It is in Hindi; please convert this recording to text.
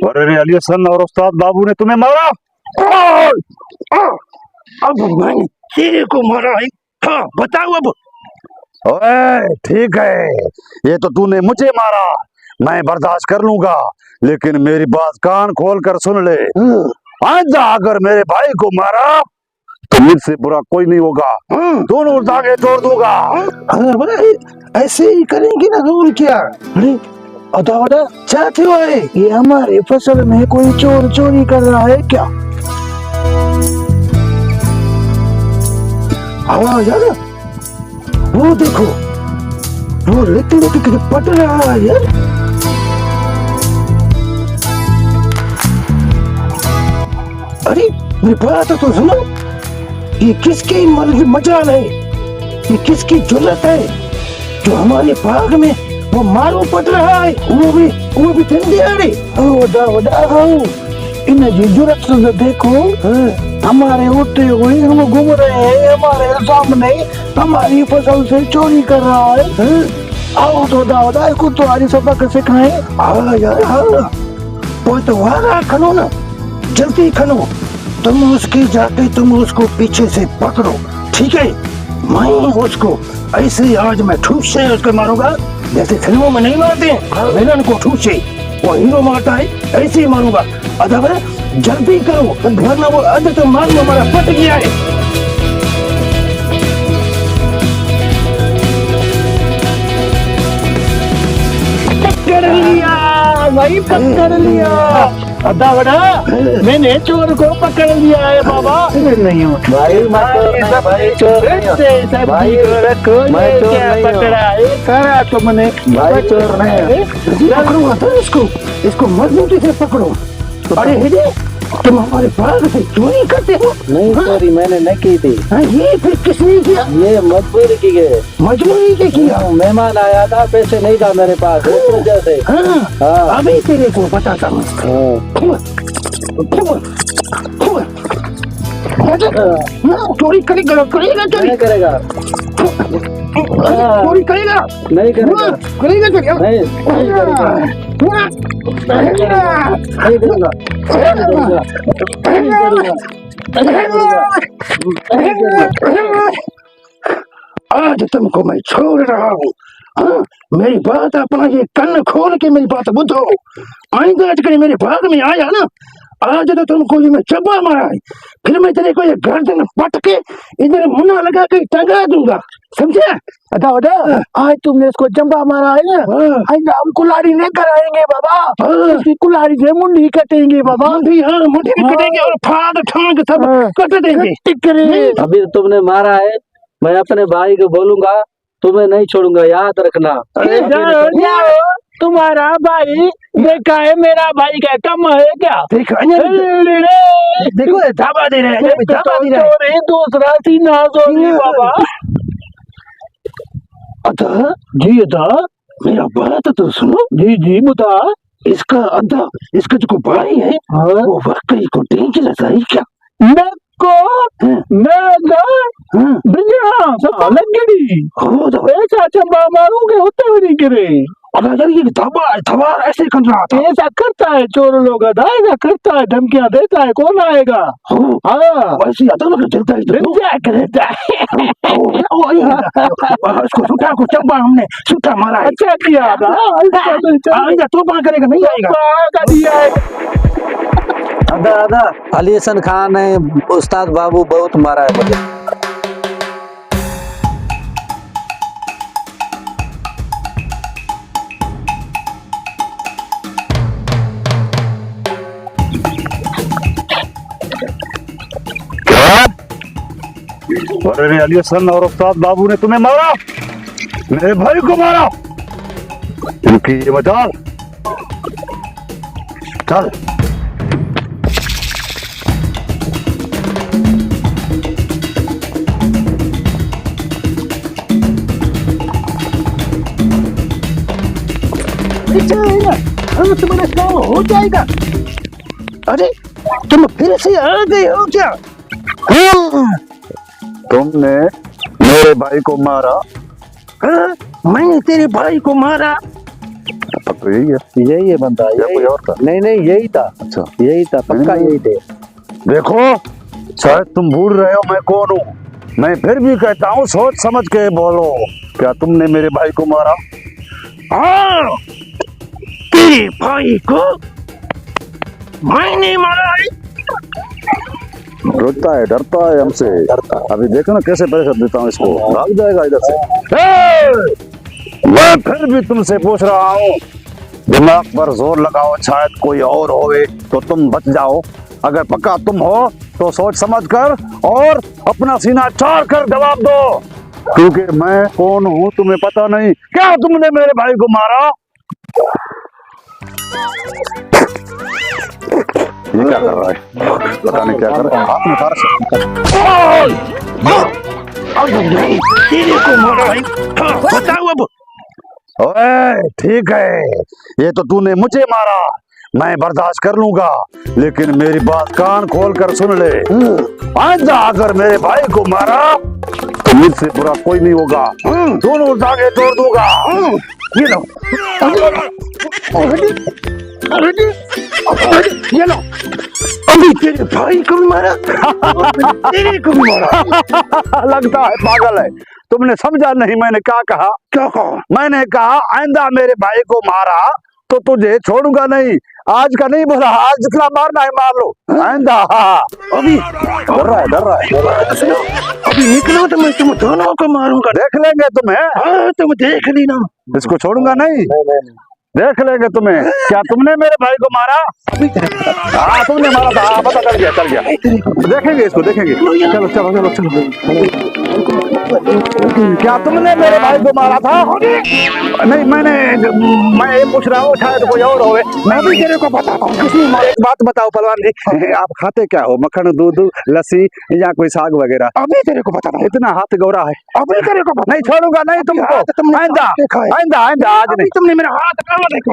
अरे अली हसन और उस्ताद बाबू ने तुम्हें मारा। अब मैंने तेरे को मारा है। हाँ बताओ अब। ओए ठीक है, ये तो तूने मुझे मारा, मैं बर्दाश्त कर लूंगा, लेकिन मेरी बात कान खोल कर सुन ले। आइंदा अगर मेरे भाई को मारा तो मुझसे बुरा कोई नहीं होगा, दोनों दागे तोड़ दूंगा। अगर भाई ऐसे ही करेंगे ना तो क्या? अरे अदा चाहते हो ये हमारे फसल में कोई चोर चोरी कर रहा है क्या? आवाज आ रहा? वो देखो, वो लेते लेते पट रहा है यार। अरे मेरी बात तो सुनो, ये किसकी मजाल है, ये किसकी जुर्रत है जो हमारे बाग में वो मारो पट रहा है, वो भी ठंडी आ रही। इन जुर्रत से देखो, हमारे उठते हुए हम घूम रहे हैं, हमारे सामने हमारी फसल से चोरी कर रहा है। आओ तो दादा इसको तुम्हारी सबक सिखाए। तो वारा खनो ना, जल्दी खनो, तुम उसकी जाके तुम उसको पीछे से पकड़ो, ठीक है? मैं उसको ऐसे आज मैं ठूस से उसको मारूंगा, जैसे फिल्मों में नहीं मारते हैं विलन को ठूस से, वो हीरो मारता है, ऐसे ही मारूंगा। अदब जल्दी करो वरना वो अद तो मालूम हमारा पट गया है। पकड़ लिया भाई, पकड़ लिया। अदा बड़ा मैंने चोर को पकड़ लिया है बाबा। नहीं हो भाई, भाई चोर भाई क्या पकड़ा है? करा तुमने भाई, चोर नहीं। पकड़ूंगा तो इसको मजबूती से पकड़ो। अरे हिजे, तुम हमारे बाग से चोरी करते हो? नहीं चोरी मैंने नहीं की थी। ये फिर किसने किया? ये मजबूरी की गए। मजबूरी के किया? मेहमान आया था, पैसे नहीं था मेरे पास, इस वजह से। हाँ अभी तेरे को बताता हूँ। चोरी करेगा नहीं करेगा, चोरी करेगा नहीं करेगा, करेगा चोरी नहीं करेगा, आज तुमको मैं छोड़ रहा हूँ। हाँ मेरी बात अपना ये कान खोल के मेरी बात बुझो। आइंदा आज कहीं मेरे भाग में आया ना, आज तो तुमको ये मैं चब्बा मारा है, फिर मैं तेरे को ये गर्दन पट के इधर मुन्ना लगा के टंगा दूंगा, समझे? अदा आज तुमने इसको जंबा मारा है ना, आइंदा हम कुल्हाड़ी लेकर आएंगे बाबा, इसकी कुल्हाड़ी से मुंडी कटेंगे बाबा। मुंडी, हाँ मुंडी भी कटेंगे और फाड़ ठांग सब कट देंगे। अभी तुमने मारा है, मैं अपने भाई को बोलूंगा, तुम्हें नहीं छोड़ूंगा, याद रखना। तुम्हारा भाई देखा है, मेरा भाई का कम है क्या? देखो धाबा दे रहे हैं, दूसरा सीना बाबा। अदा जी, अदा मेरा बात तो सुनो। जी जी बता। इसका अदा, इसका जो भाई है वो वाकई को डेंजरस है क्या? ऐसा चंबा मारूंगे होते हुए नहीं गिरे। यार ये धबा ऐसे कर रहा था। ऐसा करता है चोर लोग, ऐसा करता है, धमकियां देता है, कौन आएगा? हाँ वैसे आता ना चलता है उसको सुखा को चंबा हमने सुखा मारा। अच्छा किया आएगा तो पा करेगा, नहीं आएगा। दादा अली हसन खान ने उस्ताद बाबू बहुत मारा है मुझे। अरे अली हसन और उस्ताद बाबू ने तुम्हें मारा, मेरे भाई को मारा, इनकी ये मजाल। चल तुम्हारा काम हो जाएगा। अरे तुम फिर से आ गए हो क्या? तुमने मेरे भाई को मारा? मैंने तेरे भाई को मारा? तक तो यही है। यही है बंदा, या यही। कोई और था? नहीं नहीं, यही था, अच्छा यही था, पक्का यही थे। देखो, शायद तुम भूल रहे हो मैं कौन हूँ। मैं फिर भी कहता हूँ, सोच समझ के बोलो। क्या तुमने मेरे भाई को मारा? हाँ, तेरे भाई को मैंने मारा है। रोता है, डरता है हमसे। डरता है। अभी देखो ना कैसे प्रेशर देता हूँ इसको, भाग जाएगा इधर से। मैं फिर भी तुमसे पूछ रहा हूँ, दिमाग पर जोर लगाओ, शायद कोई और होवे तो तुम बच जाओ। अगर पक्का तुम हो तो सोच समझ कर और अपना सीना चार कर जवाब दो, क्योंकि मैं कौन हूँ तुम्हें पता नहीं। क्या तुमने मेरे भाई को मारा? ये क्या कर रहा है? पता नहीं क्या कर रहा है। हाथ में उठा नहीं, तेरे को मारा है। हाँ, बताओ अब। ओए ठीक है, ये तो तूने मुझे मारा, मैं बर्दाश्त कर लूंगा, लेकिन मेरी बात कान खोल कर सुन ले। आइंदा अगर मेरे भाई को मारा तो मुझसे बुरा कोई नहीं होगा। दोनों टांगे तोड़ दूंगा। ये लो, ये लो, अभी तेरे भाई को भी मारा, तेरे को भी मारा। लगता है पागल है। तुमने समझा नहीं मैंने क्या कहा? क्या कहा? मैंने कहा आइंदा मेरे भाई को मारा तो तुझे छोड़ूंगा नहीं। आज का नहीं बोला, आज जितना मारना है मार लो। आइंदा अभी डर रहा है, डर रहा है। सुनो, अभी निकलो तो मैं तुम दोनों को मारूंगा। देख लेंगे तुम्हें, हाँ, तुम देख लेना। इसको छोड़ूंगा नहीं, नहीं। देख लेंगे तुम्हें। क्या तुमने मेरे भाई को मारा? हाँ तुमने मारा था, हाँ, पता चल गया, चल गया। देखेंगे इसको, देखेंगे। चलो चलो चलो चलो। क्या तुमने मेरे भाई को मारा था? नहीं, मैं ये पूछ रहा हूँ, शायद कोई और होवे। मैं भी तेरे को बताता हूँ किसने मारा। एक बात बताओ पहलवान जी, आप खाते क्या हो? मक्खन, दूध, लस्सी या कोई साग वगैरह? अभी तेरे को बताता हूँ। इतना हाथ गौरा है। अभी तेरे को नहीं छोड़ूंगा नहीं तुमको। तुमने आइंदा देखा है। आइंदा आइंदा आज नहीं। तुमने मेरा हाथ कहाँ देखा?